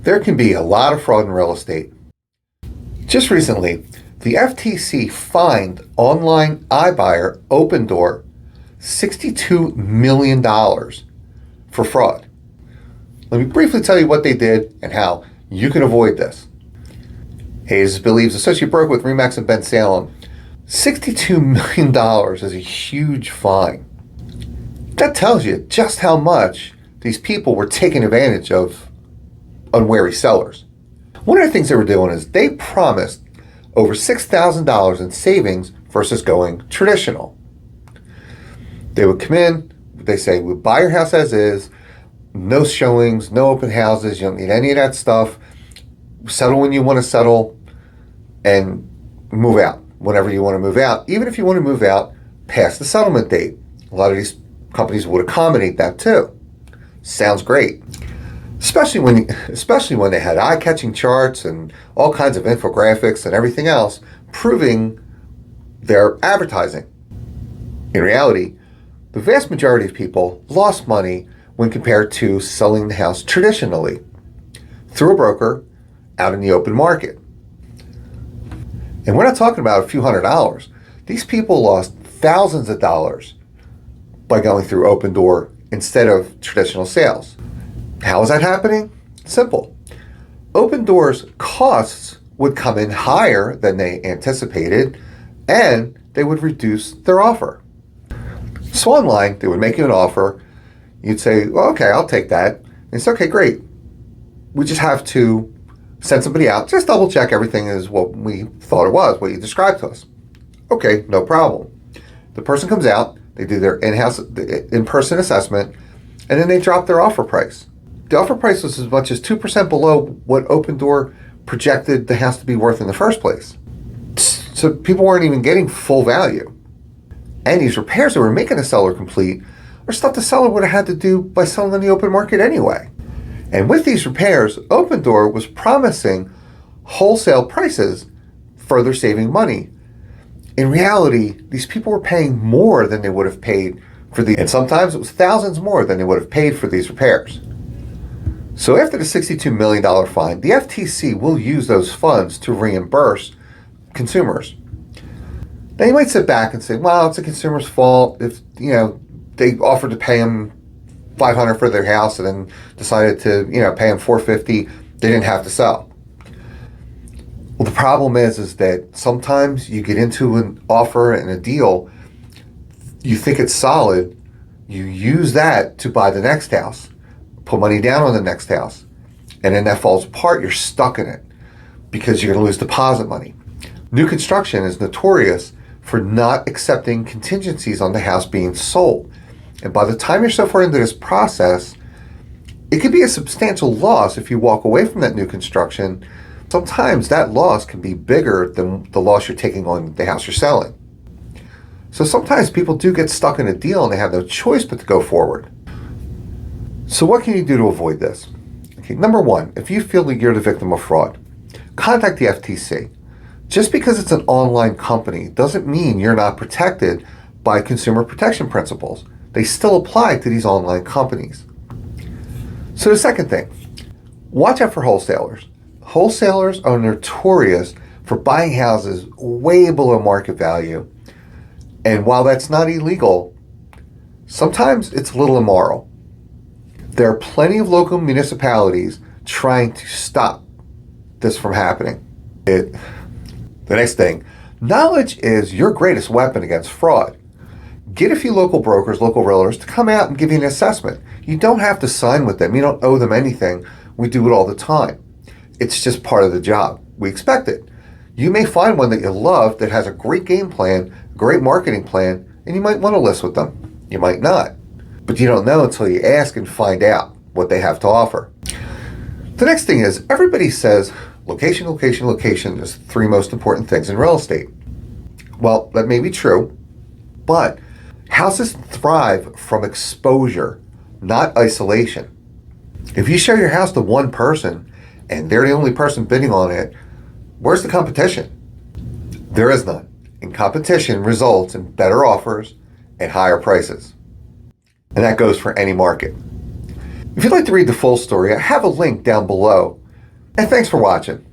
There can be a lot of fraud in real estate. Just recently, the FTC fined online iBuyer Opendoor $62 million for fraud. Let me briefly tell you what they did and how you can avoid this. Hey, this is Bill Eaves, Associate Broker with RE/MAX and Bensalem. $62 million is a huge fine. That tells you just how much these people were taking advantage of unwary sellers. One of the things they were doing is they promised over $6,000 in savings versus going traditional. They would come in, they say, we'll buy your house as is, no showings, no open houses, you don't need any of that stuff, settle when you want to settle, and move out whenever you want to move out, even if you want to move out past the settlement date. A lot of these companies would accommodate that too. Sounds great. Especially when they had eye-catching charts and all kinds of infographics and everything else proving their advertising. In reality, the vast majority of people lost money when compared to selling the house traditionally through a broker out in the open market. And we're not talking about a few $100s. These people lost thousands of dollars by going through Opendoor instead of traditional sales. How is that happening? Simple. Opendoor's costs would come in higher than they anticipated, and they would reduce their offer. So online, they would make you an offer. You'd say, well, okay, I'll take that. And it's okay, great. We just have to send somebody out, just double check everything is what we thought it was, what you described to us. Okay, no problem. The person comes out, they do their in-person assessment, and then they drop their offer price. The offer price was as much as 2% below what Opendoor projected the house to be worth in the first place. So people weren't even getting full value. And these repairs that were making the seller complete are stuff the seller would have had to do by selling on the open market anyway. And with these repairs, Opendoor was promising wholesale prices, further saving money. In reality, these people were paying more than they would have paid for these, and sometimes it was thousands more than they would have paid for these repairs. So after the $62 million fine, the FTC will use those funds to reimburse consumers. Now you might sit back and say, well, it's a consumer's fault if, they offered to pay them $500 for their house and then decided to, pay them $450. They didn't have to sell. Well, the problem is that sometimes you get into an offer and a deal, you think it's solid, you use that to buy the next house, put money down on the next house, and then that falls apart, you're stuck in it because you're going to lose deposit money. New construction is notorious for not accepting contingencies on the house being sold. And by the time you're so far into this process, it could be a substantial loss if you walk away from that new construction. Sometimes that loss can be bigger than the loss you're taking on the house you're selling. So sometimes people do get stuck in a deal and they have no choice but to go forward. So what can you do to avoid this? Okay, number one, if you feel that you're the victim of fraud, contact the FTC. Just because it's an online company doesn't mean you're not protected by consumer protection principles. They still apply to these online companies. So the second thing, watch out for wholesalers. Wholesalers are notorious for buying houses way below market value. And while that's not illegal, sometimes it's a little immoral. There are plenty of local municipalities trying to stop this from happening. The next thing, knowledge is your greatest weapon against fraud. Get a few local brokers, local realtors to come out and give you an assessment. You don't have to sign with them. You don't owe them anything. We do it all the time. It's just part of the job. We expect it. You may find one that you love that has a great game plan, great marketing plan, and you might want to list with them. You might not. But you don't know until you ask and find out what they have to offer. The next thing is, everybody says location, location, location is the three most important things in real estate. Well, that may be true, but houses thrive from exposure, not isolation. If you show your house to one person and they're the only person bidding on it, where's the competition? There is none. And competition results in better offers and higher prices. And that goes for any market. If you'd like to read the full story, I have a link down below And thanks for watching.